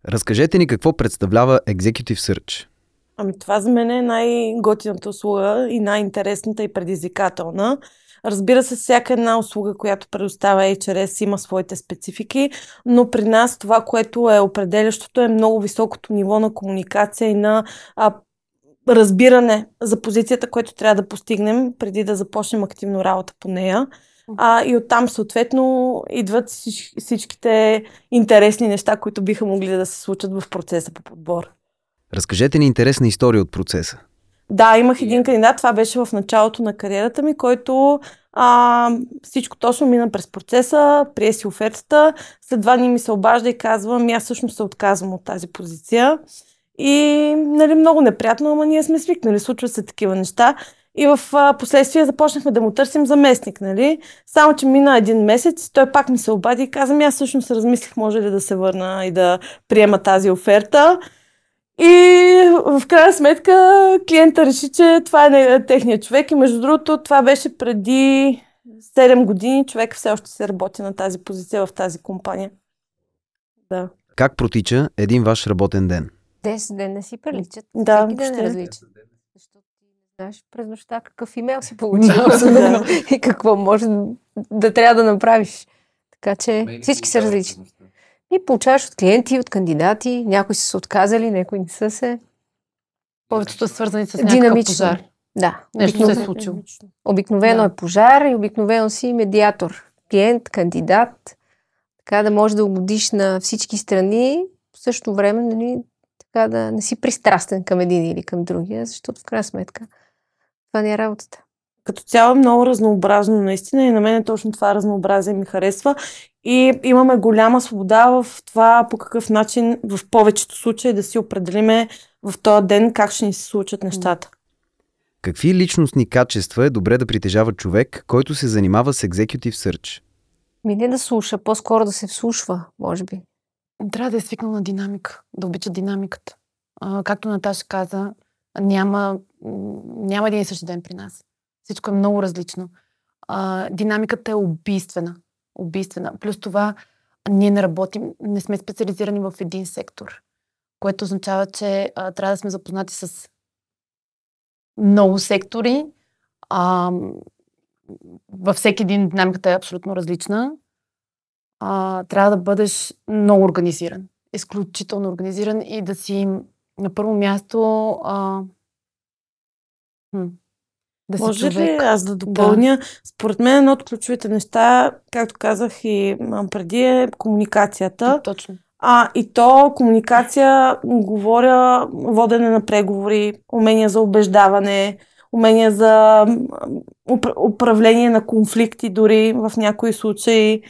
Разкажете ни какво представлява Executive Search. Ами това за мен е най-готината услуга и най-интересната и предизвикателна. Разбира се, всяка една услуга, която предоставя HRS, има своите специфики, но при нас това, което е определящото, е много високото ниво на комуникация и на разбиране за позицията, която трябва да постигнем преди да започнем активно работа по нея. И оттам съответно идват всичките интересни неща, които биха могли да се случат в процеса по подбор. Разкажете ни интересна история от процеса. Да, имах един кандидат, това беше в началото на кариерата ми, който всичко точно мина през процеса, прие си офертата, след 2 дни ми се обажда и казва, аз всъщност се отказвам от тази позиция. И много неприятно, ама ние сме свикнали, случва се такива неща. И в последствие започнахме да му търсим заместник, нали? Само, че мина 1 месец, той пак ми се обади и каза, аз всъщност размислих, може ли да се върна и да приема тази оферта. И в крайна сметка клиента реши, че това е техният човек и между другото това беше преди 7 години. Човек все още се работи на тази позиция в тази компания. Да. Как протича един ваш работен ден? 10 дена си приличат. Да, всеки ден е различен. Защото ти не знаеш през нощта какъв имейл си получил и какво може да трябва да направиш. Така че всички са различни. И получаваш от клиенти, от кандидати, някои са се отказали, някои не са се. Повечето са свързани с някакъв пожар. Да. Нещо се е случило. Обикновено е пожар и обикновено си медиатор. Клиент, кандидат. Така да можеш да угодиш на всички страни. В същото време, нали, така да не си пристрастен към един или към другия, защото в крайна сметка това не е работата. Като цяло е много разнообразно наистина и на мен точно това разнообразие ми харесва и имаме голяма свобода в това по какъв начин в повечето случаи да си определиме в този ден как ще ни се случат нещата. Какви личностни качества е добре да притежава човек, който се занимава с Executive Search? Не да слуша, по-скоро да се вслушва, може би. Трябва да е свикнал на динамика, да обича динамиката. Както Наташа каза, няма един и същи ден при нас. Всичко е много различно. Динамиката е убийствена. Плюс това, ние не работим, не сме специализирани в един сектор, което означава, че трябва да сме запознати с много сектори. Във всеки един динамиката е абсолютно различна. Трябва да бъдеш много организиран. Изключително организиран и да си на първо място да може си човек. ли аз да допълня? Да. Според мен едно от ключовите неща, както казах и преди, е комуникацията. Точно. И то комуникация, говоря, водене на преговори, умения за убеждаване, умения за управление на конфликти дори в някои случаи.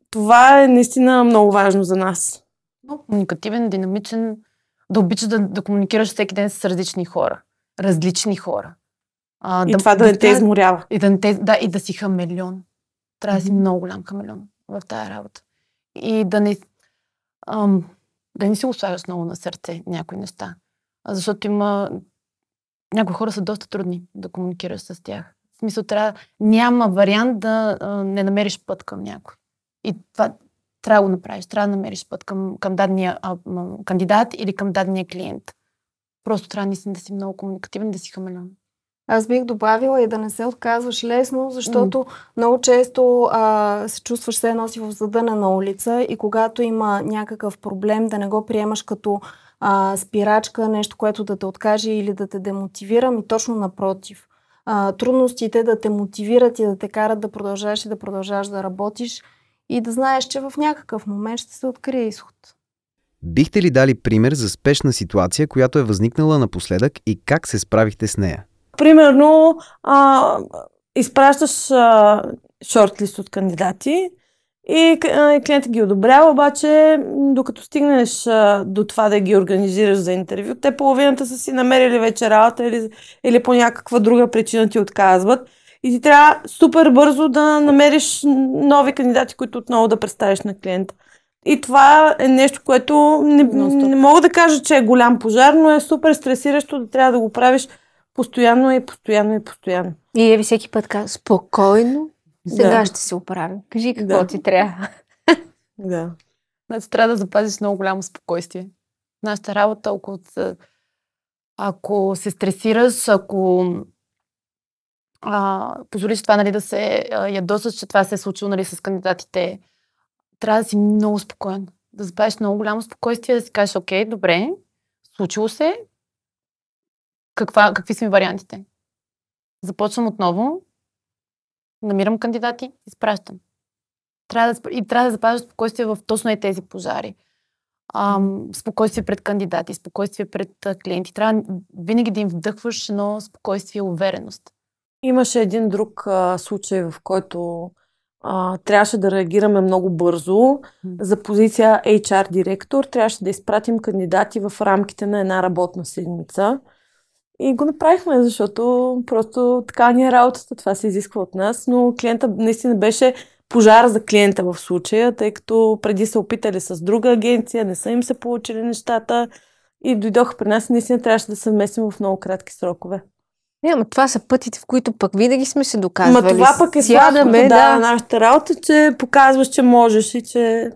Това е наистина много важно за нас. Комуникативен, динамичен, да обичаш да комуникираш всеки ден с различни хора. Различни хора. Това да не те изморява. И да си хамелеон. Трябва да си много голям хамелеон в тая работа. И да не си го слагаш много на сърце някои неща. Защото някои хора са доста трудни да комуникираш с тях. В смисъл, няма вариант да не намериш път към някой. И това трябва да го направиш. Трябва да намериш път към дадения кандидат или към дадения клиент. Просто трябва наистина да си много комуникативен, да си хамелеон. Аз бих добавила и да не се отказваш лесно, защото много често се чувстваш се носи в задънена улица и когато има някакъв проблем, да не го приемаш като спирачка, нещо, което да те откаже или да те демотивира, и точно напротив. Трудностите да те мотивират и да те карат да продължаваш да работиш и да знаеш, че в някакъв момент ще се открие изход. Бихте ли дали пример за спешна ситуация, която е възникнала напоследък и как се справихте с нея? Примерно, изпращаш шортлист от кандидати и клиентът ги одобрява, обаче докато стигнеш до това да ги организираш за интервю, те половината са си намерили вече работа или по някаква друга причина ти отказват. И ти трябва супер бързо да намериш нови кандидати, които отново да представиш на клиента. И това е нещо, което не мога да кажа, че е голям пожар, но е супер стресиращо да трябва да го правиш постоянно и постоянно и постоянно. И всеки път казва, спокойно, сега ще се оправим. Кажи какво ти трябва. Да. Значи трябва да запазиш много голямо спокойствие. Нашата работа, ако се стресираш, ако позволиш това, нали, да се ядосаш, че това се е случило, нали, с кандидатите, трябва да си много спокоен. Да запазиш много голямо спокойствие, да си кажеш, окей, добре, случило се, какви са ми вариантите? Започвам отново, намирам кандидати, изпращам. Трябва да запазиш спокойствие в точно тези пожари. Спокойствие пред кандидати, спокойствие пред клиенти. Трябва винаги да им вдъхваш едно спокойствие и увереност. Имаше един друг случай, в който трябваше да реагираме много бързо. За позиция HR директор трябваше да изпратим кандидати в рамките на една работна седмица. И го направихме, защото просто така ни е работата. Това се изисква от нас, но клиента наистина беше пожар за клиента в случая, тъй като преди се опитали с друга агенция, не са им се получили нещата и дойдоха при нас и наистина трябваше да се вместим в много кратки срокове. Ама това са пътите, в които пък винаги сме се доказвали. Това пък е сладкото, нашата работа, че показваш, че можеш и че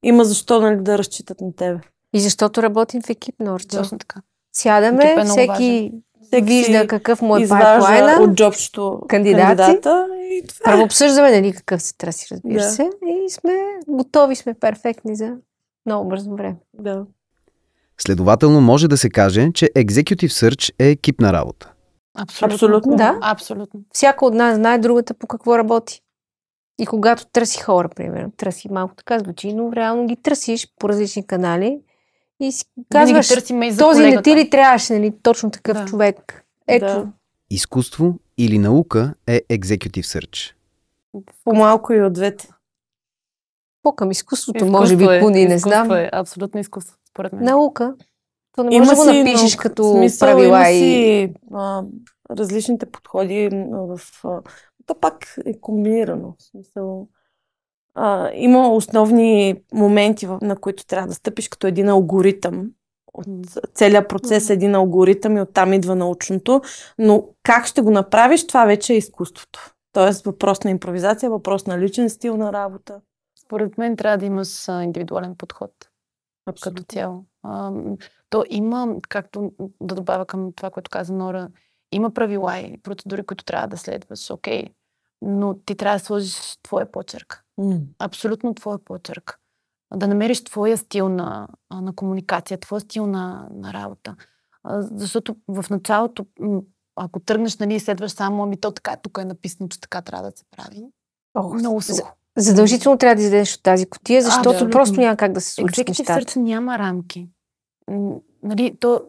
има защо, нали, да разчитат на тебе. И защото работим в екип, Норчо. Точно така. Сядаме, всеки вижда какъв му е пайплайна, от джобчето кандидата и това. Първо обсъждаме, нали, какъв се търси, разбира се, и сме готови, сме перфектни за много бързо време. Да. Следователно може да се каже, че Executive Search е екипна работа. Абсолютно. Да. Абсолютно. Всяка от нас знае другата по какво работи. И когато търси хора, примерно, търси малко така звучи, но реално ги търсиш по различни канали и си казваш, този не ти ли трябваше, нали, точно такъв човек. Ето. Да. Изкуство или наука е Executive Search. По-малко и от двете. По-към изкуството, може би, поне не знам. Изкуство е абсолютно изкуство, според мен. Наука. То не може да го напишеш като смисъл, правила има си различните подходи в... То пак е комбинирано. В смисъл, има основни моменти, на които трябва да стъпиш като един алгоритъм. От целият процес е един алгоритъм и оттам идва научното. Но как ще го направиш, това вече е изкуството. Тоест въпрос на импровизация, въпрос на личен стил на работа. Според мен трябва да имаш индивидуален подход. Абсолютно. Като цяло. То има, както да добавя към това, което каза Нора, има правила и процедури, които трябва да следваш. Окей. Но ти трябва да сложиш твоя почерк. Абсолютно твоя почерк. Да намериш твоя стил на комуникация, твоя стил на работа. Защото в началото, ако тръгнеш, нали, и следваш само, то така, тук е написано, че така трябва да се прави. Много сухо. Задължително трябва да излезеш от тази кутия, защото просто няма как да се случи нещата. Executive Search няма рамки. Нали, то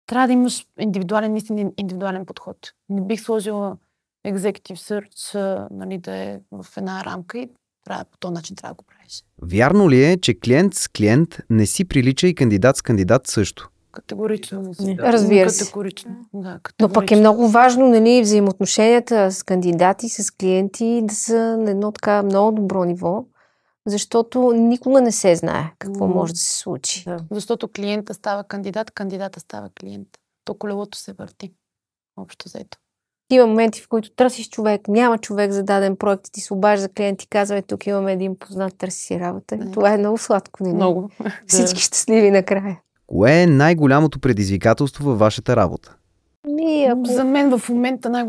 трябва да имаш индивидуален подход. Не бих сложила Executive Search, нали, да е в една рамка и по този начин трябва да го правиш. Вярно ли е, че клиент с клиент не си прилича и кандидат с кандидат също? Категорично. Разбира се. Категорично. Да, но пък е много важно, нали, взаимоотношенията с кандидати, с клиенти да са на едно така много добро ниво, защото никога не се знае какво може да се случи. Да. Защото клиента става кандидат, кандидата става клиент. То колелото се върти. Общо взето. Има моменти, в които търсиш човек, няма човек за даден проект, ти се обажда клиент и казва, тук имаме един познат, търси си работа. Това е много сладко. Не? Много. Всички щастливи накрая. Кое е най-голямото предизвикателство във вашата работа? За мен в момента,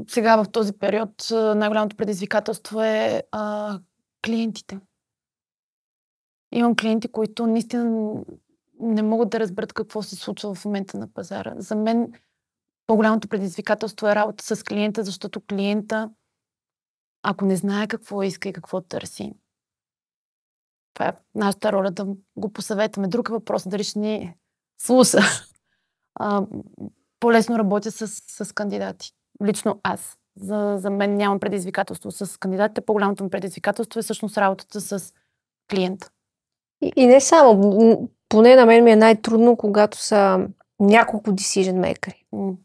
сега в този период, най-голямото предизвикателство е клиентите. Имам клиенти, които наистина не могат да разберат какво се случва в момента на пазара. За мен по-голямото предизвикателство е работа с клиента, защото клиента, ако не знае какво иска и какво търси, това е нашата роля да го посъветваме. Друг въпрос е дали ще ни слуша. По-лесно работя с кандидати. Лично аз. За мен нямам предизвикателство с кандидатите. По-голямото ми предизвикателство е всъщност работата с клиента. И не само. Поне на мен ми е най-трудно, когато са няколко decision makers,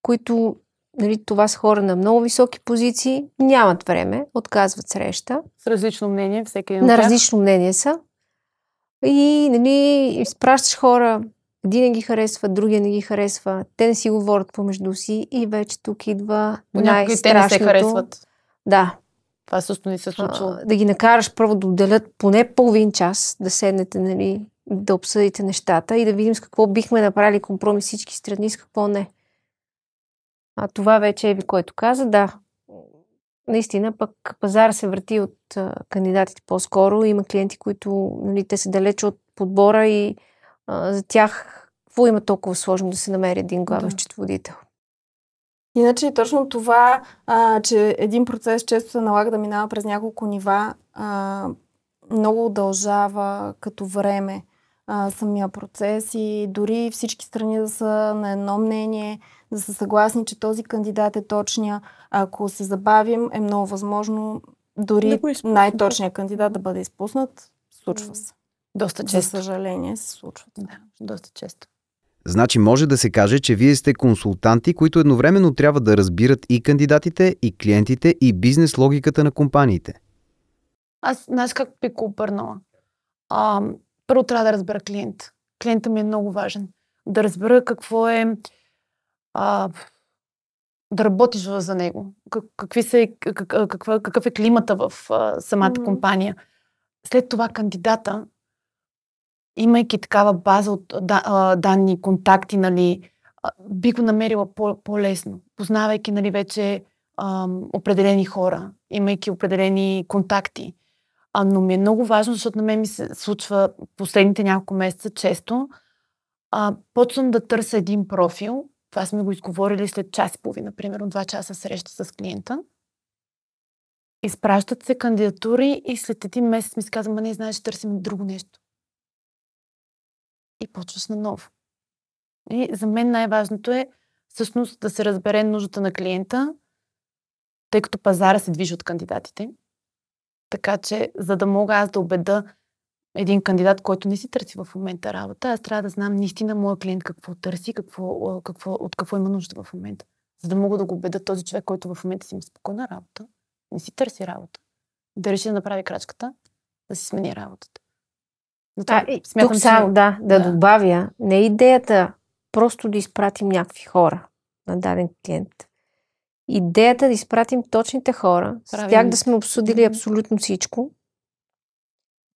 които, нали, това са хора на много високи позиции, нямат време, отказват среща. С различно мнение, всеки един на различно мнение са. И, нали, изпращаш хора, един не ги харесва, другия не ги харесва, те не си говорят помежду си и вече тук идва най-страшното. Те не се харесват. Да. Това също не се е случило. Да ги накараш първо да отделят поне половин час, да седнете, нали, да обсъдите нещата и да видим с какво бихме направили компромис всички страни, с какво не. А това вече Еви, който каза, да. Наистина, пък пазара се върти от кандидатите по-скоро. Има клиенти, които, нали, те са далече от подбора и за тях какво има толкова сложно да се намери един главен счетоводител? Иначе точно това, че един процес често се налага да минава през няколко нива, много удължава като време самия процес и дори всички страни да са на едно мнение, да са съгласни, че този кандидат е точния. Ако се забавим, е много възможно дори най-точният кандидат да бъде изпуснат. Случва се. Доста често. За съжаление се случва. Да, доста често. Значи може да се каже, че вие сте консултанти, които едновременно трябва да разбират и кандидатите, и клиентите, и бизнес логиката на компаниите. Аз, знаеш как бих го обърнала? Първо трябва да разбера клиент. Клиента ми е много важен. Да разбера какво е... да работиш за него. Какъв е климата в самата компания. След това кандидата, имайки такава база от данни, контакти, нали, би го намерила по-лесно. Познавайки, нали, вече определени хора, имайки определени контакти. Но ми е много важно, защото на мен ми се случва последните няколко месеца често. Почвам да търся един профил. Това сме го изговорили след час и половина, примерно 2 часа среща с клиента. Изпращат се кандидатури и след един месец ми се казва, не знаеш, търсим друго нещо. И почваш наново. И за мен най-важното е всъщност да се разбере нуждата на клиента, тъй като пазара се движи от кандидатите. Така че, за да мога аз да убеда един кандидат, който не си търси в момента работа, аз трябва да знам наистина моя клиент какво търси, от какво има нужда в момента. За да мога да го убеда този човек, който в момента си има спокойна работа, не си търси работа, да реши да направи крачката, да си смени работата. Тук само да добавя, не е идеята просто да изпратим някакви хора на даден клиент. Идеята да изпратим точните хора, с тях да сме обсудили абсолютно всичко,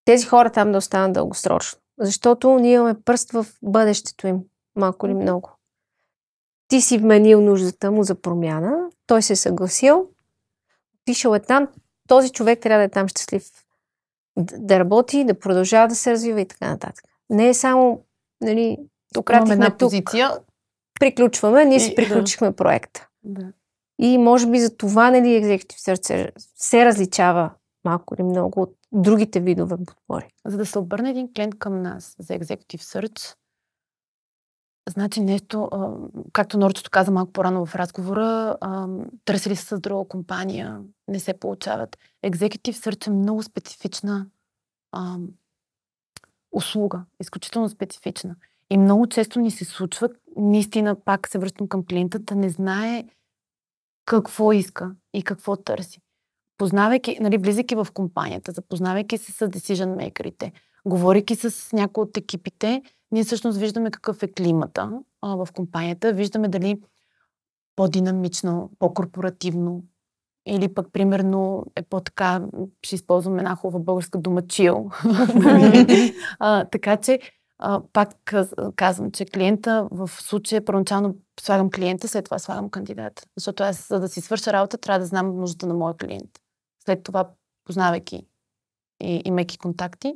тези хора там да останат дългосрочно. Защото ние имаме пръст в бъдещето им, малко или много. Ти си вменил нуждата му за промяна, той се е съгласил, пишел е там, този човек трябва да е там щастлив. Да работи, да продължава да се развива и така нататък. Не е само, нали, имаме една позиция. Приключваме, ние си приключихме проекта. Да. И може би за това, нали, Executive Search се различава малко или много от другите видове подбори. За да се обърне един клиент към нас за Executive Search, значи нещо, както Норчето каза малко по-рано в разговора, търсили се с друга компания, не се получават. Executive Search е много специфична услуга, изключително специфична. И много често ни се случва, наистина пак се връщам към клиента, да не знае какво иска и какво търси. Познавайки, нали, влизайки в компанията, запознавайки се с decision makerите, говорейки с някои от екипите, ние всъщност виждаме какъв е климата в компанията, виждаме дали по-динамично, по-корпоративно или пък, примерно, е по-така, ще използвам една хубава българска дума chill. Така че, пак казвам, че клиента в случая, първоначално слагам клиента, след това слагам кандидата. Защото аз, за да си свърша работа, трябва да знам нуждата на моя клиент. След това, познавайки и имайки контакти,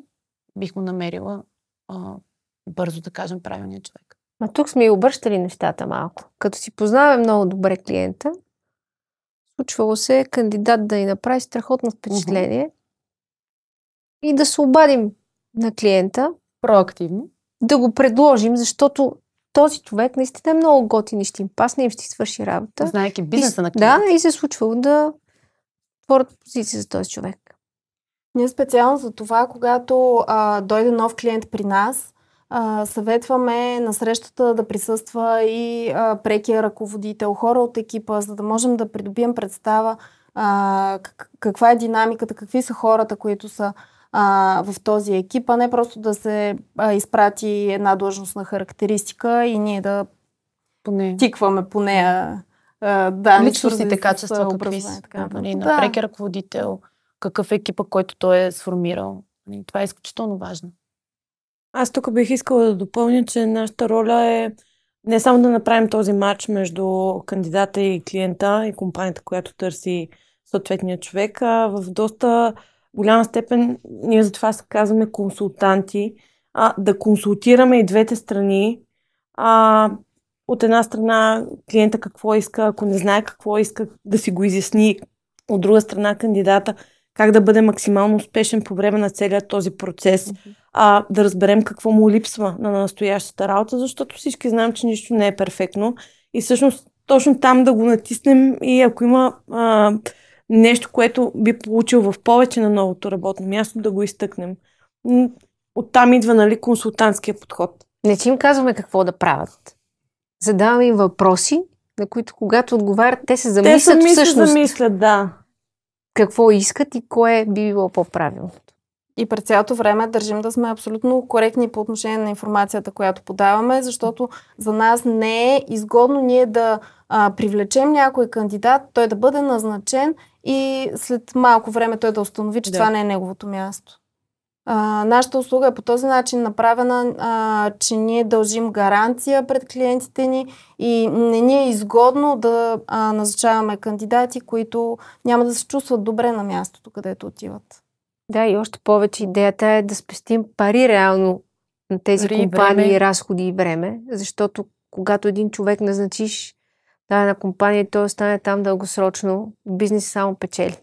бих му намерила бързо, да кажем, правилния човек. Тук сме и обръщали нещата малко. Като си познаваме много добре клиента, случвало се кандидат да ни направи страхотно впечатление и да се обадим на клиента. Проактивно. Да го предложим, защото този човек наистина е много готин и ще им пасне и ще свърши работа. Знаейки бизнеса на клиента. Да, и се е случвало да творят позиция за този човек. Ние специално за това, когато дойде нов клиент при нас, съветваме на срещата да присъства и прекия ръководител, хора от екипа, за да можем да придобием представа каква е динамиката, какви са хората, които са в този екип, а не просто да се изпрати една длъжностна характеристика и ние да тикваме по нея данни, личностните качества, какви са, на преки ръководител, какъв е екипа, който той е сформирал. Това е изключително важно. Аз тук бих искала да допълня, че нашата роля е не само да направим този матч между кандидата и клиента и компанията, която търси съответния човек, а в доста голяма степен ние затова се казваме консултанти, да консултираме и двете страни. От една страна клиента какво иска, ако не знае какво иска, да си го изясни. От друга страна кандидата как да бъде максимално успешен по време на целият този процес, да разберем какво му липсва на настоящата работа, защото всички знаем, че нищо не е перфектно и всъщност точно там да го натиснем и ако има нещо, което би получил в повече на новото работно място, да го изтъкнем. Оттам идва, консултантския подход. Не че им казваме какво да правят. Задаваме им въпроси, на които когато отговарят, те се замислят всъщност. Да. Какво искат и кое би било по-правилно. И през цялото време държим да сме абсолютно коректни по отношение на информацията, която подаваме, защото за нас не е изгодно ние да привлечем някой кандидат, той да бъде назначен и след малко време той да установи, че това не е неговото място. Нашата услуга е по този начин направена, че ние дължим гаранция пред клиентите ни и не ни е изгодно да назначаваме кандидати, които няма да се чувстват добре на мястото, където отиват. Да, и още повече идеята е да спестим пари реално на тези компании, разходи и време, защото когато един човек назначиш дадена компания, той остане там дългосрочно, бизнес само печели.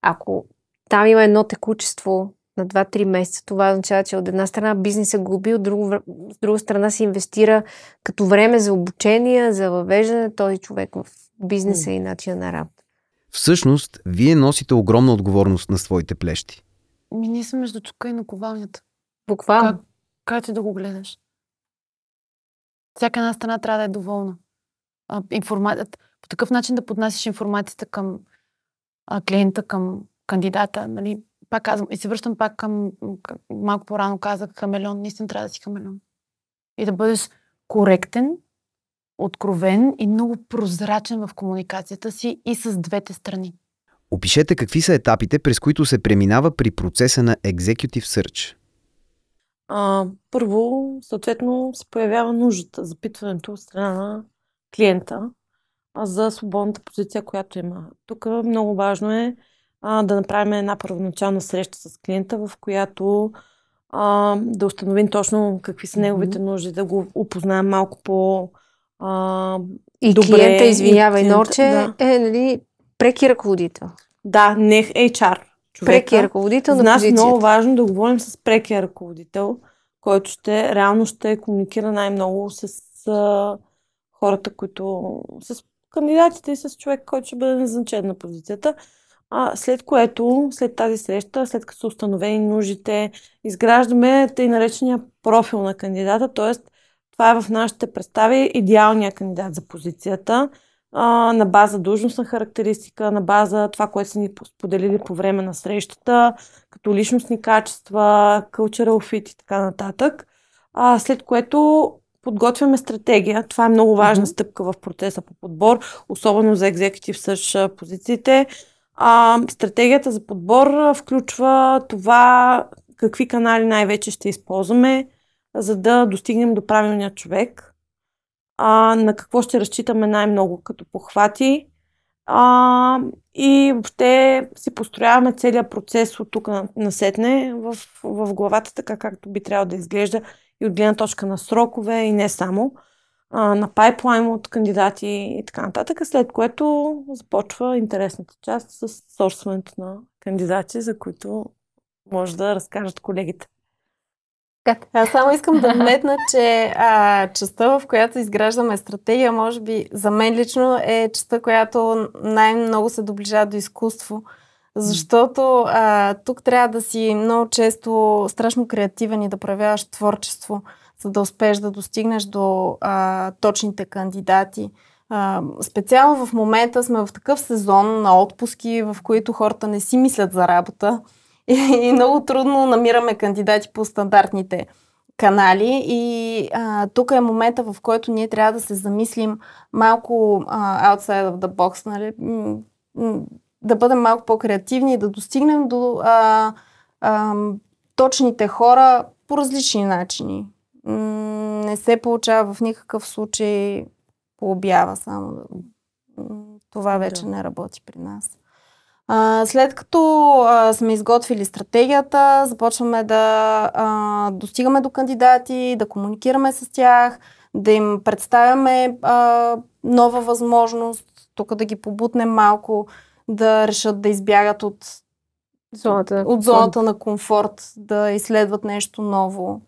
Ако там има едно текучество на 2-3 месеца, това означава, че от една страна бизнеса губи, от друга страна се инвестира като време за обучение, за въвеждане на този човек в бизнеса и начина на работа. Всъщност, вие носите огромна отговорност на своите плещи. Ние сме между чука и наковалнята. Буквално. Как ти да го гледаш? Всяка една страна трябва да е доволна. По такъв начин да поднасиш информацията към клиента, към кандидата, нали? Пак казвам, и се връщам пак към малко по-рано казах, хамелеон, наистина трябва да си хамелеон. И да бъдеш коректен, откровен и много прозрачен в комуникацията си и с двете страни. Опишете какви са етапите, през които се преминава при процеса на Executive Search. Първо, съответно, се появява нуждата, запитването от страна на клиента за свободната позиция, която има. Тук много важно е да направим една първоначална среща с клиента, в която да установим точно какви са неговите нужди, да го опознаем малко и добре. Клиента, извинявай, Норче, нали, преки ръководител. Да, не HR. Преки ръководител на За позицията. нас е много важно да говорим с прекия ръководител, който реално ще комуникира най-много с хората, с кандидатите и с човек, който ще бъде назначен на позицията. След което, след тази среща, след като са установени нуждите, изграждаме тъй наречения профил на кандидата, т.е. това е в нашите представи идеалният кандидат за позицията, на база длъжностна характеристика, на база това, което са ни споделили по време на срещата, като личностни качества, cultural fit и така нататък. След което подготвяме стратегия. Това е много важна стъпка в процеса по подбор, особено за Executive Search позициите. Стратегията за подбор включва това какви канали най-вече ще използваме, за да достигнем до правилния човек. На какво ще разчитаме най-много като похвати и въобще си построяваме целият процес от тук насетне в главата, така както би трябвало да изглежда и от гледна точка на срокове и не само, на пайплайн от кандидати и така нататък, след което започва интересната част с сорсването на кандидати, за които може да разкажат колегите. Аз само искам да вметна, че частта, в която изграждаме стратегия, може би за мен лично е частта, която най-много се доближава до изкуство. Защото тук трябва да си много често страшно креативен и да проявяваш творчество, за да успееш да достигнеш до точните кандидати. Специално в момента сме в такъв сезон на отпуски, в които хората не си мислят за работа и много трудно намираме кандидати по стандартните канали и тук е момента, в който ние трябва да се замислим малко outside of the box, нали? Да бъдем малко по-креативни и да достигнем до точните хора по различни начини. Не се получава в никакъв случай по обява само. Това вече не работи при нас. След като сме изготвили стратегията, започваме да достигаме до кандидати, да комуникираме с тях, да им представяме нова възможност, тук да ги побутнем малко, да решат да избягат от зоната на комфорт, да изследват нещо ново.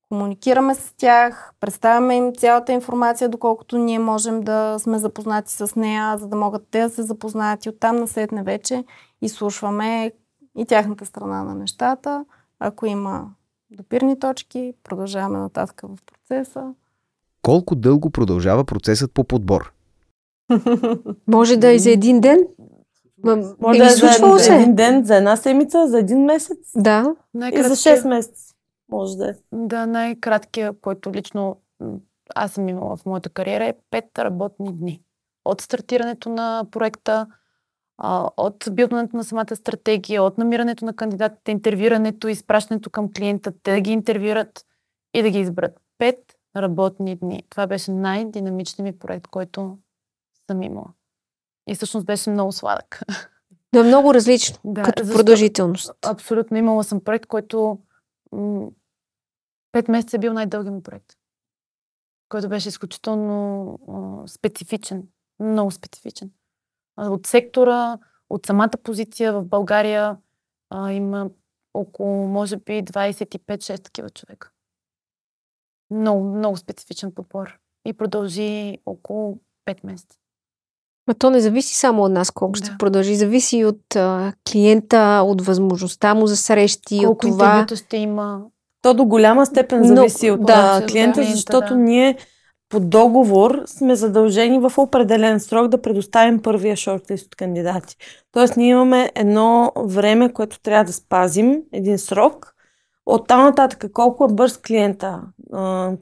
Комуникираме с тях, представяме им цялата информация, доколкото ние можем да сме запознати с нея, за да могат те да се запознаят и оттам насетне вече изслушваме и тяхната страна на нещата. Ако има допирни точки, продължаваме нататък в процеса. Колко дълго продължава процесът по подбор? Може да е за един ден? Може да е за един ден, за една седмица, за един месец. Да. И за 6 месеца. Може да е. Да, най-краткият, който лично аз съм имала в моята кариера, е 5 работни дни. От стартирането на проекта, от билдването на самата стратегия, от намирането на кандидатите, интервюрането, изпращането към клиента, те да ги интервюрат и да ги изберат. 5 работни дни. Това беше най-динамичният ми проект, който съм имала. И всъщност беше много сладък. Да, много различно, като продължителност. Абсолютно. Имала съм проект, който 5 месеца е бил най-дългият ми проект, който беше изключително специфичен, много специфичен. От сектора, от самата позиция в България има около, може би, 25-6 такива човека. Много, много специфичен подбор. И продължи около 5 месеца. Но то не зависи само от нас колко ще продължи. Зависи и от клиента, от възможността му за срещи, колко от това... интервюта ще има. То до голяма степен зависи от клиента, защото ние по договор сме задължени в определен срок да предоставим първия шортлист от кандидати. Тоест ние имаме едно време, което трябва да спазим, един срок. От там нататък колко е бърз клиента,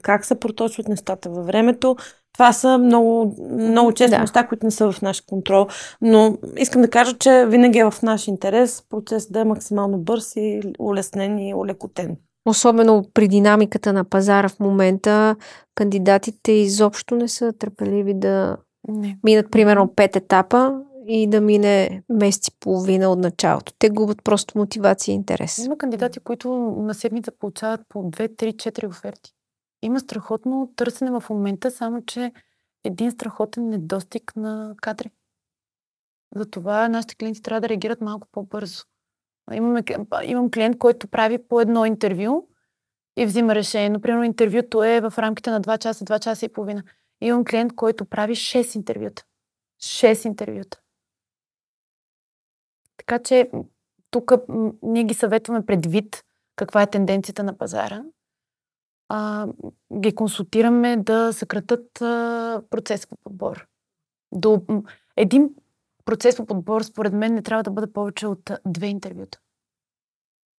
как се проточват нещата във времето, това са много, много често неща, които не са в наш контрол. Но искам да кажа, че винаги е в наш интерес процес да е максимално бърз и улеснен и улекотен. Особено при динамиката на пазара в момента, кандидатите изобщо не са търпеливи да минат примерно 5 етапа и да мине месец и половина от началото. Те губят просто мотивация и интерес. Има кандидати, които на седмица получават по 2, 3, 4 оферти. Има страхотно търсене в момента, само че един страхотен недостиг на кадри. Затова нашите клиенти трябва да реагират малко по-бързо. Имам клиент, който прави по едно интервю и взима решение. Например, интервюто е в рамките на 2 часа, 2 часа и половина. Имам клиент, който прави 6 интервюта. 6 интервюта. Така че тук ние ги съветваме предвид каква е тенденцията на пазара. Ги консултираме да съкратат процес по подбор. Един процес по подбор, според мен, не трябва да бъде повече от 2 интервюта.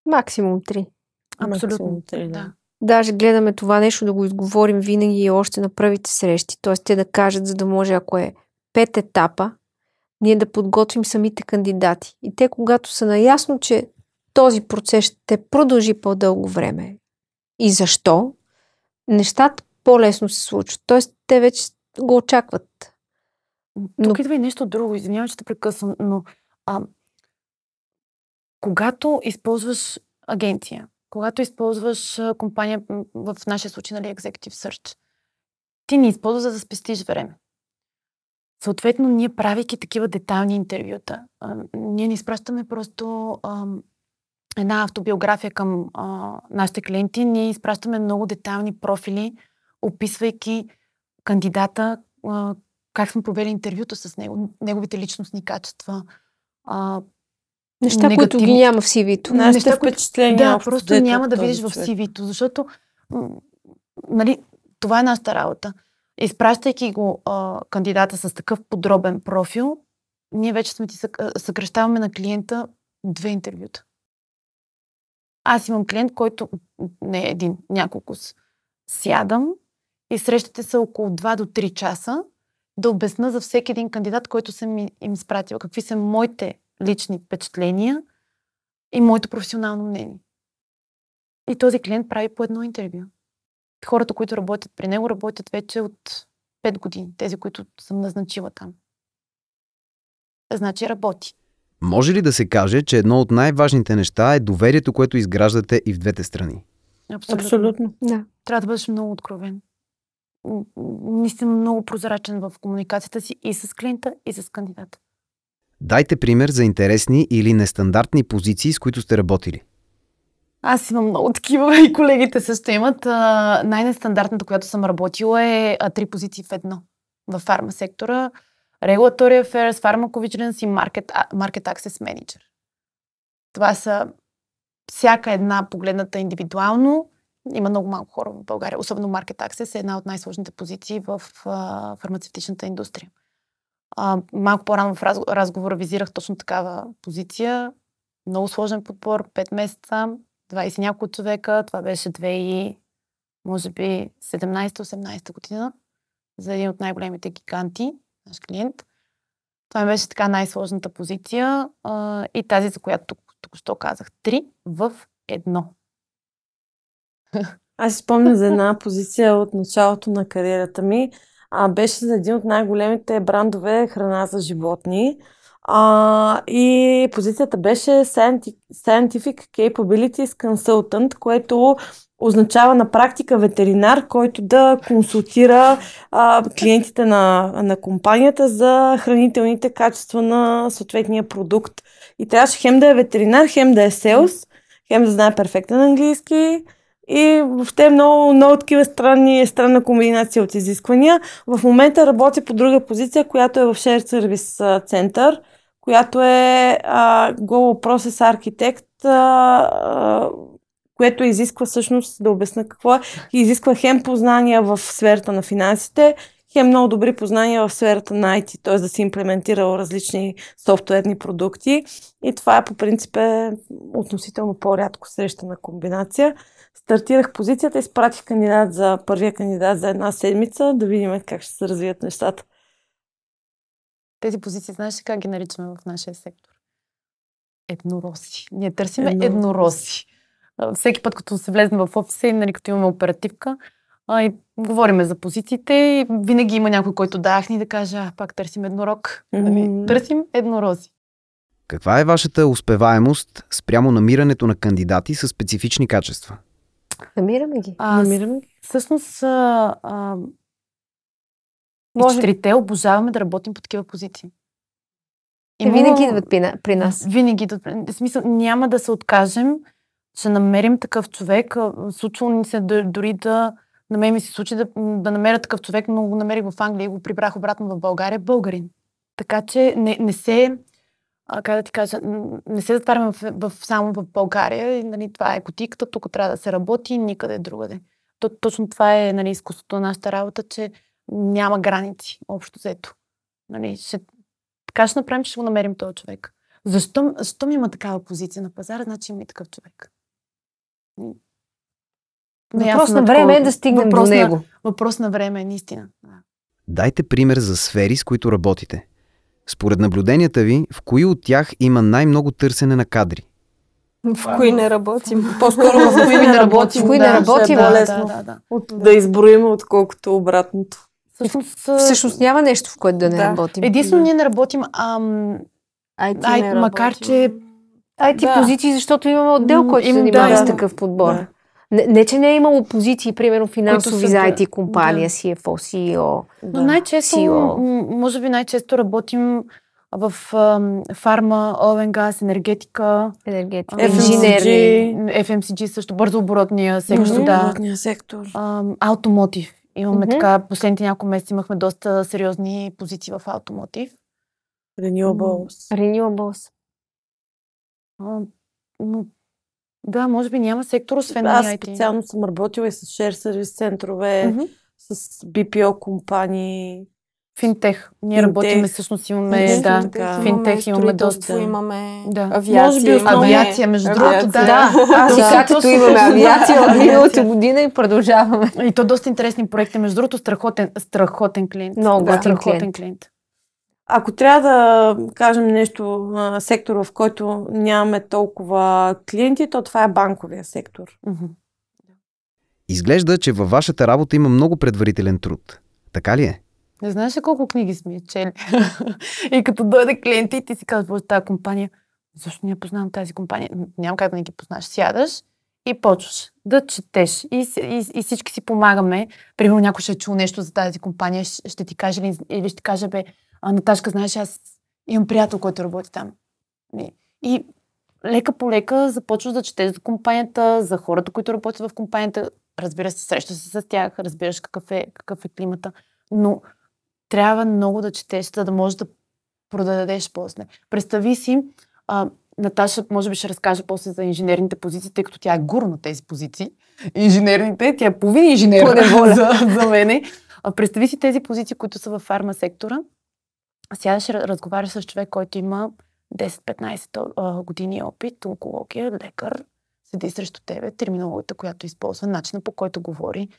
Максимум 3. Абсолютно 3, да. Даже гледаме това нещо да го изговорим винаги и още на първите срещи. Т.е. те да кажат, за да може, ако е 5 етапа, ние да подготвим самите кандидати. И те, когато са наясно, че този процес ще продължи по-дълго време и защо, нещата по-лесно се случват. Тоест, те вече го очакват. Тук идва и нещо друго. Извинявам, че те прекъсвам, но когато използваш агенция, когато използваш компания, в нашия случай, нали, Executive Search, ти не използваш, за да спестиш време. Съответно, ние, правейки такива детайлни интервюта, ние не изпращаме просто една автобиография към нашите клиенти, ние изпращаме много детайлни профили, описвайки кандидата, как сме провели интервюто с него, неговите личностни качества. Неща, които ги няма в CV-то. Нашите впечатления. Да, просто няма да видиш в CV-то, защото нали, това е нашата работа. Изпращайки го кандидата с такъв подробен профил, ние вече сме ти съкръщаваме на клиента 2 интервюта. Аз имам клиент, който не е един, няколко сядам и срещате са около 2 до 3 часа да обясна за всеки един кандидат, който съм им изпратила, какви са моите лични впечатления и моето професионално мнение. И този клиент прави по едно интервю. Хората, които работят при него, работят вече от 5 години. Тези, които съм назначила там. Значи работи. Може ли да се каже, че едно от най-важните неща е доверието, което изграждате и в двете страни? Абсолютно. Да. Трябва да бъдеш много откровен. Наистина много прозрачен в комуникацията си и с клиента, и с кандидата. Дайте пример за интересни или нестандартни позиции, с които сте работили. Аз имам много такива и колегите също имат. Най-нестандартната, която съм работила е 3 позиции в едно. В фарма сектора. Regulatory Affairs, Pharmacovigilance и Market Access Manager. Това са всяка една погледната индивидуално. Има много малко хора в България. Особено Market Access е една от най-сложните позиции в фармацевтичната индустрия. Малко по-рано в разговора визирах точно такава позиция. Много сложен подбор, 5 месеца, 20 няколко човека. Това беше 17-18 година за един от най-големите гиганти, наш клиент. Това ми беше така най-сложната позиция и тази, за която току-що казах. 3 в 1. Аз си спомням за една позиция от началото на кариерата ми. Беше за един от най-големите брандове храна за животни. И позицията беше Scientific Capabilities Consultant, което означава на практика ветеринар, който да консултира клиентите на компанията за хранителните качества на съответния продукт. И трябваше хем да е ветеринар, хем да е селс, хем да знае перфектен английски. И въобще много такива странна комбинация от изисквания. В момента работя по друга позиция, която е в Shared Service Center, която е Global Process Architect, което изисква всъщност, да обясня какво е, изисква хем познания в сферата на финансите, хем много добри познания в сферата на IT, т.е. да се имплементира различни софтуерни продукти. И това по принцип е относително по-рядко срещана комбинация. Стартирах позицията и изпратих първия кандидат за една седмица, да видим как ще се развият нещата. Тези позиции, знаеш ли как ги наричаме в нашия сектор? Еднороси. Ние търсиме еднороси. Всеки път, като се влезем в офиса и нали, като имаме оперативка, и говориме за позициите и винаги има някой, който дахне и да каже, пак търсим еднорог. Търсим еднорози. Каква е вашата успеваемост спрямо намирането на кандидати с специфични качества? Намираме ги. Всъщност, четирите обожаваме да работим по такива позиции. Винаги идват при нас. Винаги идват. В смисъл, няма да се откажем, ще намерим такъв човек. Случвало ни се дори на мен ми се случи да намеря такъв човек, но го намерих в Англия и го прибрах обратно в България, българин. Така че не се, как да ти кажа, не се затваряме само в България. И, нали, това е кутийката, тук трябва да се работи, никъде другаде. Точно това е нали, изкуството на нашата работа, че няма граници, общо взето. Нали, така ще направим, че ще го намерим този човек. Защо ми има такава позиция на пазара, значи има и такъв човек. Въпрос на време е да стигнем до него. Въпрос на време е наистина. Дайте пример за сфери, с които работите. Според наблюденията ви, в кои от тях има най-много търсене на кадри? В кои не работим. По-скоро в кои не работим. В кои не работим. Да изброим, отколкото обратното. Всъщност няма нещо, в което да не работим. Единствено ние не работим, макар че IT позиции, защото имаме отдел, който се занимава с такъв подбор. Да. Не, че не е имало позиции, примерно финансови за IT компания, CFO, CEO. Но най-често, може би най-често работим в фарма, oil and gas, енергетика, FMCG също, бързооборотния сектор. Automotive. Имаме така, последните няколко месеца имахме доста сериозни позиции в Automotive. Renewables. Да, може би няма сектор, освен Аз IT. специално съм работила и с share сервис центрове, с BPO компании. Финтех. Ние работиме, всъщност имаме, финтех имаме доста. Имаме Да. авиация. Авиация, между другото, Да, аз и както имаме авиация от миналата година и продължаваме. И то доста интересни проекти. Между другото, страхотен клиент. Много страхотен клиент. Ако трябва да кажем нещо, сектор, в който нямаме толкова клиенти, то това е банковия сектор. Изглежда, че във вашата работа има много предварителен труд. Така ли е? Не знаеш ли колко книги сме чели? И като дойде клиенти, ти си казваш, тази компания, защо не я познавам тази компания? Няма как да не ги познаеш. Сядаш и почваш да четеш. И всички си помагаме. Примерно някой ще е чул нещо за тази компания, ще ти каже или ще каже, Наташка, знаеш, аз имам приятел, който работи там. И лека по лека започваш да четеш за компанията, за хората, които работят в компанията. Разбира се, срещаш се с тях, разбираш какъв е климата. Но трябва много да четеш, за да можеш да продадеш после. Представи си, Наташа може би ще разкаже после за инженерните позиции, тъй като тя е гуру на тези позиции. Инженерните, тя е половин инженер за мене. Представи си тези позиции, които са във фарма сектора. Сега ще разговаряш с човек, който има 10-15 години опит, онкология, лекар, седи срещу тебе, терминологията, която използва, начина по който говори.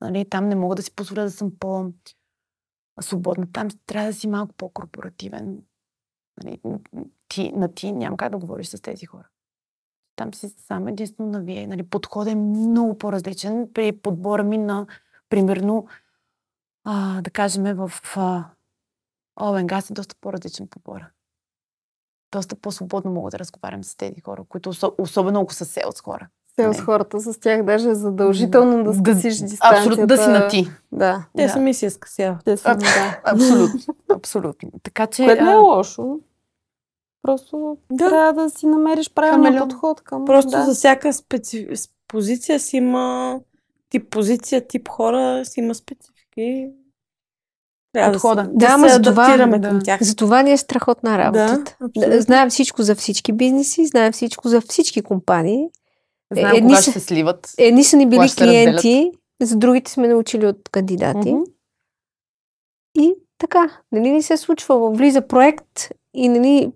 Нали, там не мога да си позволя да съм по-свободна. Там трябва да си малко по-корпоративен. Нали, ти няма как да говориш с тези хора. Там си сам единствено на вие. Нали, подходът е много по-различен. При подбора ми на, примерно, да кажем, в Oil & Gas е доста по-различен подбора. Доста по-свободно мога да разговарям с тези хора, които особено ако са селс хора. Селс хората, с тях даже е задължително да скъсиш дистанцията. Абсолютно, да си на ти. Да. Те сами си я скъсяват. Абсолютно. Така че... Което не е лошо. Просто трябва да си намериш правилния подход към... Просто за всяка позиция си има тип позиция, тип хора, си има специфики. Подхода. Да се адаптираме към тях. За това ни е страхотна работата. Знаем всичко за всички бизнеси, знаем всичко за всички компании. Знаем кога ще се сливат. Едни са ни били клиенти, за другите сме научили от кандидати. И така, нали ни се случва, влиза проект и нали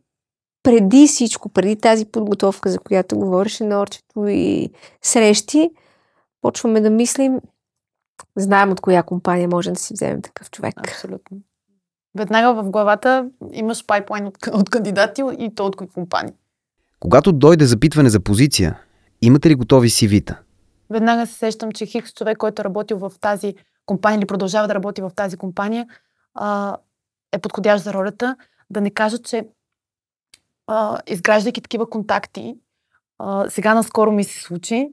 преди всичко, преди тази подготовка, за която говореше на орчето и срещи, почваме да мислим, знаем от коя компания може да си вземем такъв човек. Абсолютно. Веднага в главата имаш пайплайн от кандидати и то от кои компании. Когато дойде запитване за позиция, имате ли готови CV-та? Веднага се сещам, че хикс човек, който е работил в тази компания или продължава да работи в тази компания, е подходящ за ролята. Да не кажа, че изграждайки такива контакти, сега наскоро ми се случи,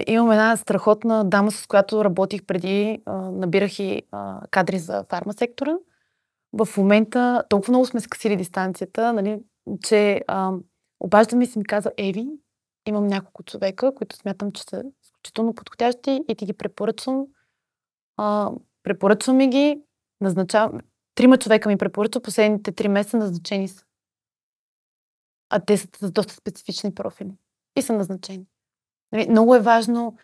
имам една страхотна дама, с която работих преди, набирах и кадри за фармасектора. В момента толкова много сме скъсили дистанцията, нали, че обажда ми се ми каза, Еви, имам няколко човека, които смятам, че са изключително подходящи и ти ги препоръчвам. Препоръчвам ми ги, назначавам. 3 човека ми препоръчва, последните 3 месеца назначени са. А те са с доста специфични профили. И са назначени. Нали, много е важно,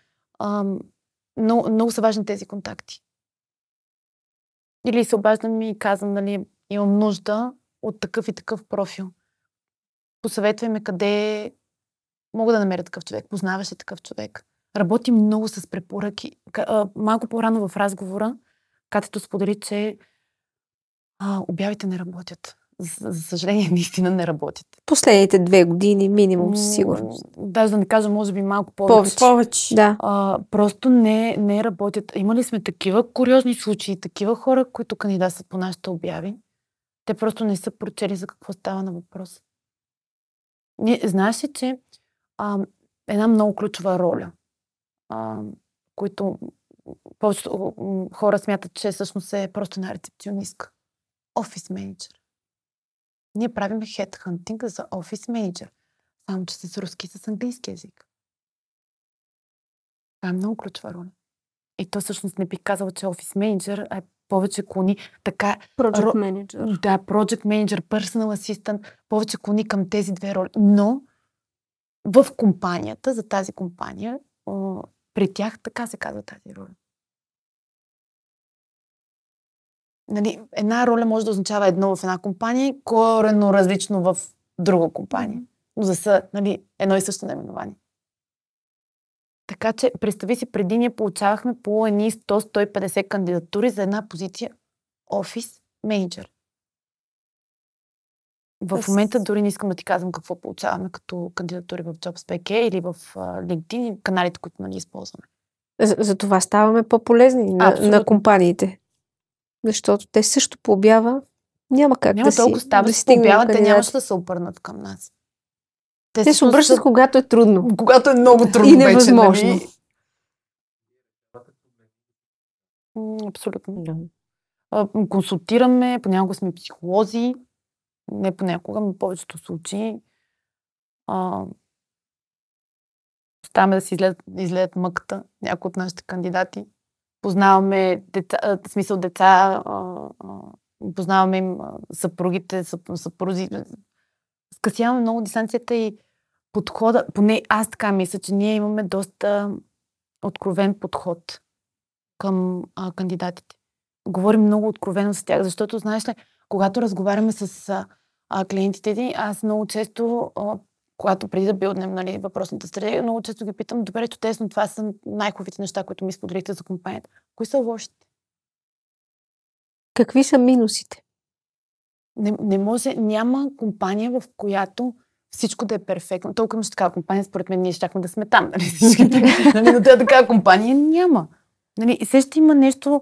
много са важни тези контакти. Или се обаждам и казвам, нали, имам нужда от такъв и такъв профил. Посъветвай ме къде мога да намеря такъв човек. Познаваш ли такъв човек? Работим много с препоръки. Малко по-рано в разговора Катето сподели, че обявите не работят. За съжаление, наистина не работят. Последните 2 години минимум със сигурност. Даже да не кажа, може би малко повече. Да. Просто не работят. Имали сме такива куриозни случаи, такива хора, които кандидатстват по нашите обяви. Те просто не са прочели за какво става на въпрос. Знаеш ли, че една много ключова роля, които повечето хора смятат, че всъщност е просто една рецепционистка. Офис менеджер. Ние правим хедхантинг за офис менеджер. Само, че с руски и с английски език. Това е много ключова роля. И то всъщност не бих казала, че офис менеджер е повече клони така... Project менеджер. Да, project менеджер, personal assistant, повече клони към тези 2 роли. Но в компанията, за тази компания, при тях така се казва тази роля. Нали, една роля може да означава едно в една компания, коренно различно в друга компания. Но за са, нали, едно и също наименование. Така че, представи си, преди ние получавахме по едни 100-150 кандидатури за една позиция офис менеджер. В момента дори не искам да ти казвам какво получаваме като кандидатури в JobsPK или в LinkedIn, каналите, които нали използваме. За това ставаме по-полезни на компаниите. Защото те също по обява няма как няма да толкова си става, да си по обява, те нямаше да да се обърнат към нас. Те се обръщат, когато е трудно. Когато е много трудно и невъзможно. Вече, нали? Абсолютно. Да. Консултираме, понякога сме психолози, не понякога, но в повечето случаи. Оставаме да си излеят мъката някои от нашите кандидати. Познаваме деца, познаваме им съпругите, съпрузи. Скъсяваме много дистанцията и подхода. Поне аз така мисля, че ние имаме доста откровен подход към кандидатите. Говорим много откровено с тях, защото, знаеш ли, когато разговаряме с клиентите ни, аз много често, когато преди да билднем нали, въпросната стратегия, много често ги питам, добре, чудесно, това са най-хубавите неща, които ми споделихте за компанията. Кои са лошите? Какви са минусите? Не може, няма компания, в която всичко да е перфектно. Толкова имаш такава компания, според мен ние щяхме да сме там. Нали, всичките, нали, но тя такава компания няма. Нали, и все ще има нещо,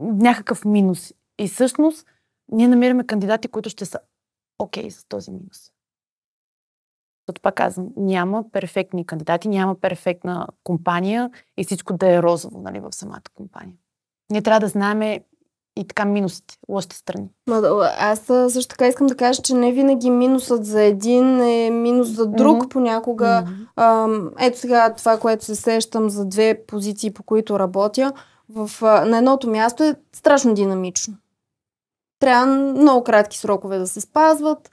някакъв минус. И всъщност ние намираме кандидати, които ще са окей с този минус. Защото пак казвам, няма перфектни кандидати, няма перфектна компания и всичко да е розово нали, в самата компания. Ние трябва да знаем и така минусите, лошите страни. Аз също така искам да кажа, че не винаги минусът за един е минус за друг. Понякога, ето сега това, което се сещам за две позиции, по които работя, на едното място е страшно динамично. Трябва много кратки срокове да се спазват,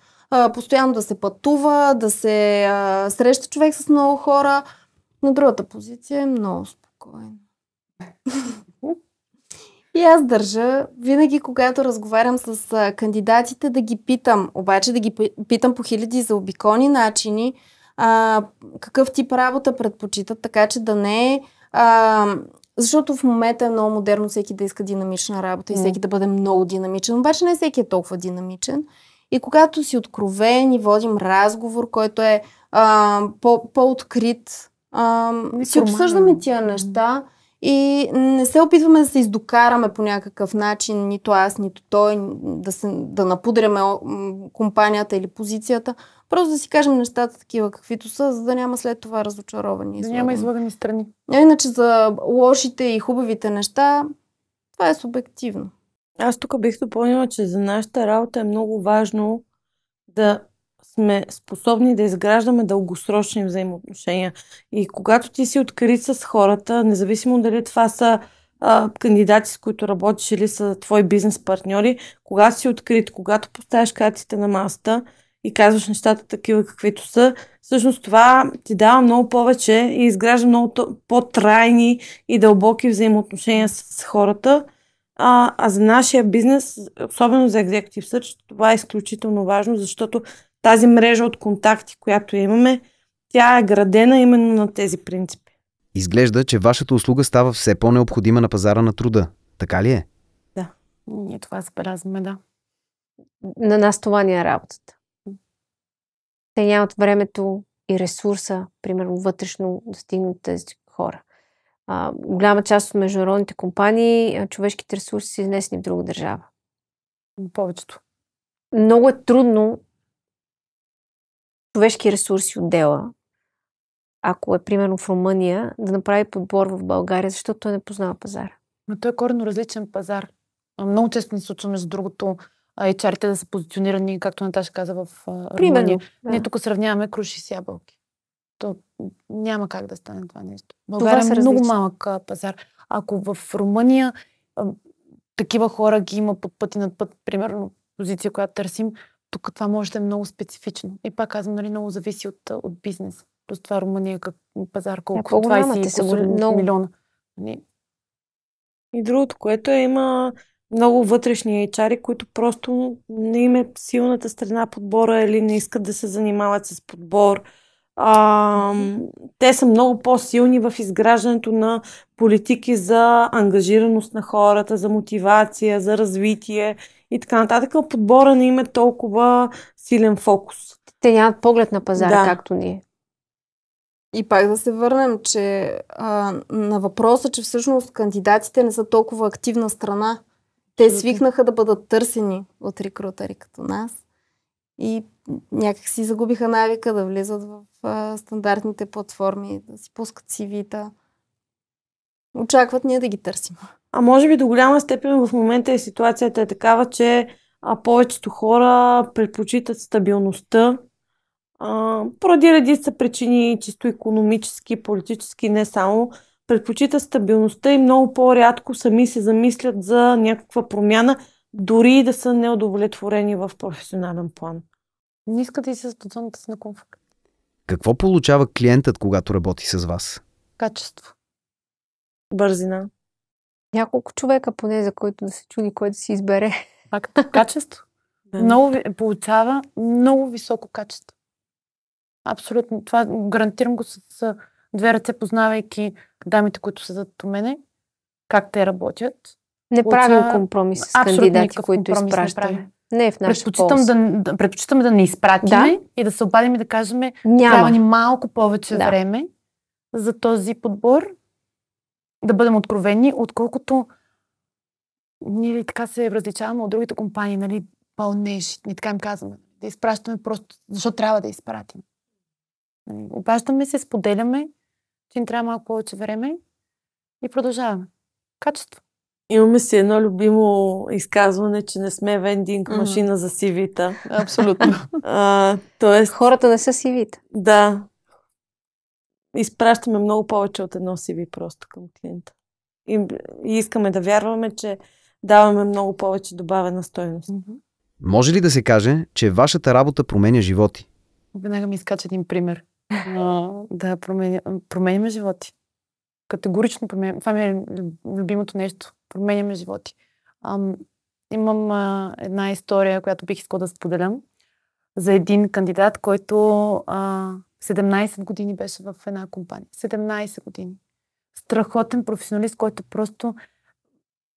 постоянно да се пътува, да се среща човек с много хора. На другата позиция е много спокойно. И аз държа, винаги когато разговарям с кандидатите, да ги питам, обаче да ги питам по хиляди заобиколни начини, какъв тип работа предпочитат, така че да не е... Защото в момента е много модерно всеки да иска динамична работа и всеки да бъде много динамичен, обаче не всеки е толкова динамичен. И когато си откровен и водим разговор, който е по-открит, си обсъждаме тия неща и не се опитваме да се издокараме по някакъв начин, нито аз, нито той, да напудряме компанията или позицията. Просто да си кажем нещата такива, каквито са, за да няма след това разочаровани. Да няма излагани страни. Иначе за лошите и хубавите неща, това е субективно. Аз тук бих допълнила, че за нашата работа е много важно да сме способни да изграждаме дългосрочни взаимоотношения. И когато ти си открит с хората, независимо дали това са кандидати, с които работиш или са твои бизнес партньори, когато си открит, когато поставяш картите на масата и казваш нещата такива каквито са, всъщност това ти дава много повече и изгражда много по-трайни и дълбоки взаимоотношения с хората. А за нашия бизнес, особено за Executive Search, това е изключително важно, защото тази мрежа от контакти, която имаме, тя е градена именно на тези принципи. Изглежда, че вашата услуга става все по-необходима на пазара на труда. Така ли е? Да. Ние това забелязваме, да. На нас това ни е работата. Те нямат времето и ресурса, примерно вътрешно, да стигнат тези хора. Голяма част от международните компании, човешките ресурси са изнесени в друга държава. Повечето. Много е трудно човешки ресурси отдела, ако е примерно в Румъния, да направи подбор в България, защото той не познава пазара. Но той е коренно различен пазар. Много често ни случва, между другото, HR-ите да са позиционирани, както Наташа каза, в Румъния. Да. Ние тук сравняваме круши с ябълки. То няма как да стане това нещо. България е много малък пазар. Ако в Румъния такива хора ги има под път и над път, примерно позиция, която търсим, тук това може да е много специфично. И пак казвам, нали, много зависи от бизнес. Просто това Румъния как пазар, колко 20 милиона. И другото, което има много вътрешни HR-и, които просто не им е силната страна подбора или не искат да се занимават с подбор. Те са много по-силни в изграждането на политики за ангажираност на хората, за мотивация, за развитие и така нататък. Подбора не им е толкова силен фокус. Те нямат поглед на пазара, Да. както ние. И пак да се върнем, че на въпроса, че всъщност кандидатите не са толкова активна страна. Те свикнаха да бъдат търсени от рекрутери като нас и някак си загубиха навика да влизат в стандартните платформи, да си пускат CV-та. Очакват ние да ги търсим. А може би до голяма степен в момента ситуацията е такава, че повечето хора предпочитат стабилността, поради редица причини, чисто икономически, политически, не само, предпочитат стабилността и много по-рядко сами се замислят за някаква промяна, дори да са неудовлетворени в професионален план. Не искат да излизат от зоната си на комфорт. Какво получава клиентът, когато работи с вас? Качество. Бързина. Няколко човека поне, за който да се чуди, който си избере. Качество. Да. Получава много високо качество. Абсолютно. Това гарантирам го с две ръце, познавайки дамите, които седат до мене, как те работят. Не правим компромис с кандидати, които изпращаме. Не е в нашата полза. Предпочитам да не изпратиме и да се обадим и да кажем, трябва ни малко повече време за този подбор, да бъдем откровени, отколкото ние така се различаваме от другите компании, нали, пълнежи, ние така им казваме, да изпращаме просто, защото трябва да изпратим. Обаждаме се, споделяме, че ни трябва малко повече време и продължаваме. Качество. Имаме си едно любимо изказване, че не сме вендинг машина за CV-та. Абсолютно. Тоест, хората не са CV-та. Да. Изпращаме много повече от едно CV просто към клиента. И искаме да вярваме, че даваме много повече добавена стойност. Може ли да се каже, че вашата работа променя животи? Веднага ми изкача един пример. Да, променяме животи. Категорично променяме. Това ми е любимото нещо. Променяме животи. Имам една история, която бих искала да споделям за един кандидат, който 17 години беше в една компания. 17 години. Страхотен професионалист, който просто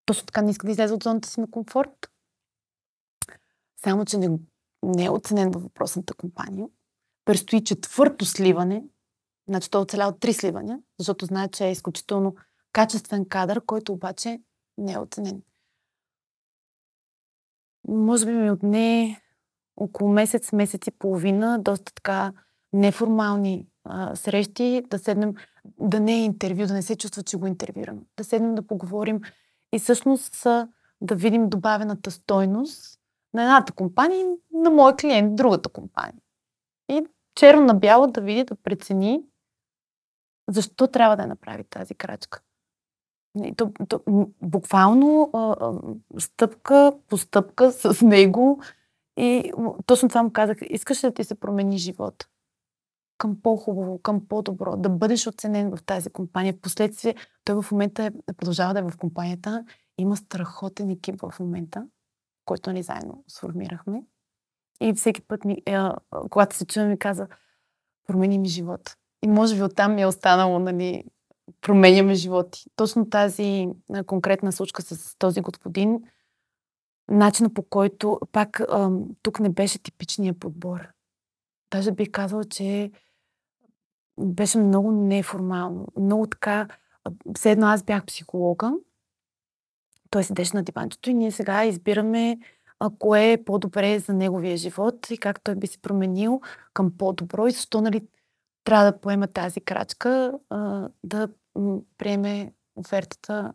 точно така не иска да излезе от зоната си на комфорт. Само, че не е оценен във въпросната компания. Предстои 4-то сливане. Значи той оцеля от 3 сливания, защото знае, че е изключително качествен кадър, който обаче не е оценен. Може би ми отне около месец и половина, доста така неформални срещи, да седнем, да не е интервю, да не се чувства, че го интервюрам. Да седнем да поговорим и всъщност да видим добавената стойност на едната компания и на моя клиент, другата компания. И черно на бяло да види, да прецени защо трябва да я направи тази крачка. Буквално стъпка по стъпка с него и точно това му казах, искаш ли да ти се промени живота към по-хубаво, към по-добро, да бъдеш оценен в тази компания. Впоследствие той в момента продължава да е в компанията, има страхотен екип в момента, който ни заедно сформирахме. И всеки път, когато се чуя, ми каза, промени ми живота. И може би оттам ми е останало, нали, променяме животи. Точно тази конкретна случка с този господин, начина по който пак тук не беше типичният подбор. Даже бих казала, че беше много неформално. Много така, все едно аз бях психолога, той седеше на диванчето и ние сега избираме кое е по-добре за неговия живот и как той би се променил към по-добро и защо, нали, трябва да поема тази крачка, да приеме офертата,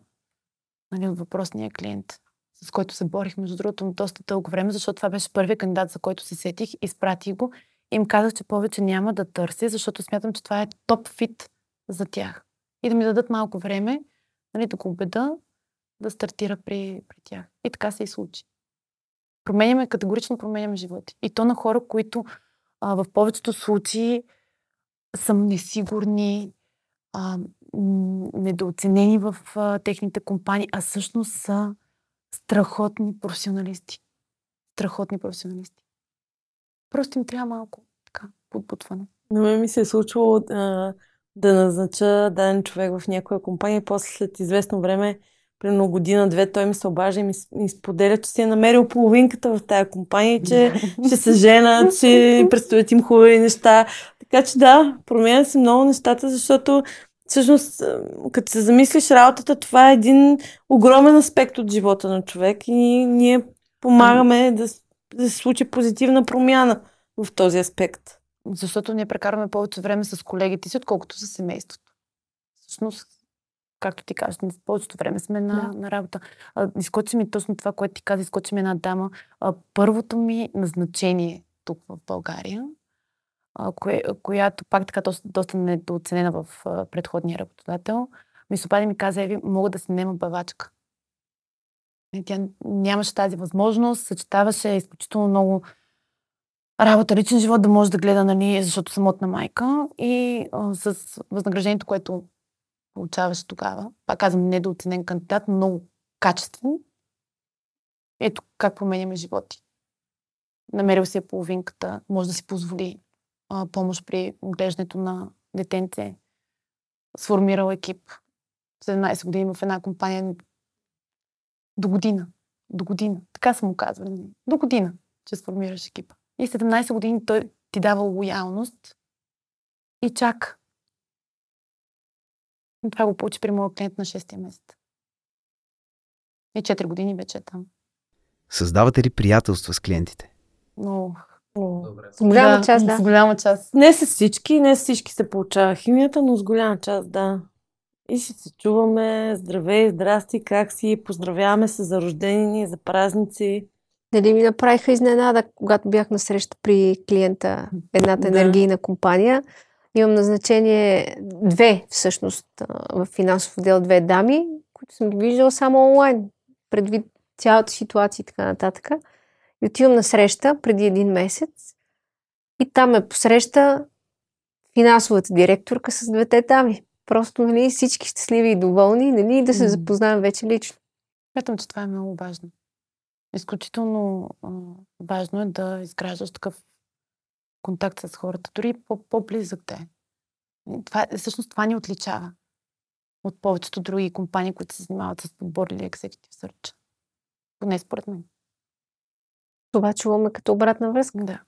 нали, от въпросния клиент, с който се борих, между другото, доста дълго време, защото това беше първият кандидат, за който се сетих, изпратих го и им казах, че повече няма да търся, защото смятам, че това е топ фит за тях. И да ми дадат малко време, нали, да го убеда да стартира при тях. И така се и случи. Категорично променяме животи. И то на хора, които в повечето случаи са несигурни, недооценени в техните компании, а всъщност са страхотни професионалисти. Страхотни професионалисти. Просто им трябва малко така подбутване. На мен ми се е случвало да назнача даден човек в някоя компания и после след известно време, примерно година-две, той ми се обажда и ми споделя, че си е намерил половинката в тая компания и че ще се женат, че предстоят им хубави неща. Така че да, променя се много нещата, защото всъщност, като се замислиш работата, това е един огромен аспект от живота на човек и ние помагаме да се случи позитивна промяна в този аспект. Защото ние прекарваме повече време с колегите си, отколкото с семейството. Всъщност, както ти кажеш, повечето време сме на работа. Изкочи ми точно това, което ти каза, изкочи ми една дама. Първото ми назначение тук в България, която пак така доста недооценена в предходния работодател, ми се обади и ми каза: Еви, мога да си наема бавачка. И тя нямаше тази възможност, съчетаваше изключително много работа, личен живот, да може да гледа, нали, защото самотна майка и с възнаграждението, което получаваше тогава. Пак казвам, недооценен кандидат, но много качествен. Ето как променяме животи. Намерил си половинката, може да си позволи помощ при отглеждането на детенце. Сформирал екип. 17 години в една компания. До година. Така са му казвали. До година, че сформираш екипа. И 17 години той ти дава лоялност и чак. И това го получи при моя клиент на 6-я месец. И 4 години вече е там. Създавате ли приятелства с клиентите? Но С голяма част, да. С голяма част. Не с всички се получава химията, но с голяма част, да. И си се чуваме: здравей, здрасти, как си, поздравяваме се за рождени, за празници. Дали ми направиха изненада, когато бях на среща при клиента, едната енергийна компания. Имам назначение 2, всъщност, в финансов отдел, 2 дами, които съм ги виждала само онлайн, предвид цялата ситуация и така нататък. И отивам на среща преди 1 месец и там ме посреща финансовата директорка с 2 дами. Просто, нали, всички щастливи и доволни, нали, да се запознаем вече лично. Смятам, че това е много важно. Изключително важно е да изграждаш такъв контакт с хората, дори по-близък да е. Всъщност това ни отличава от повечето други компании, които се занимават с подбор или executive search. Поне според мен. Това чуваме като обратна връзка. Да.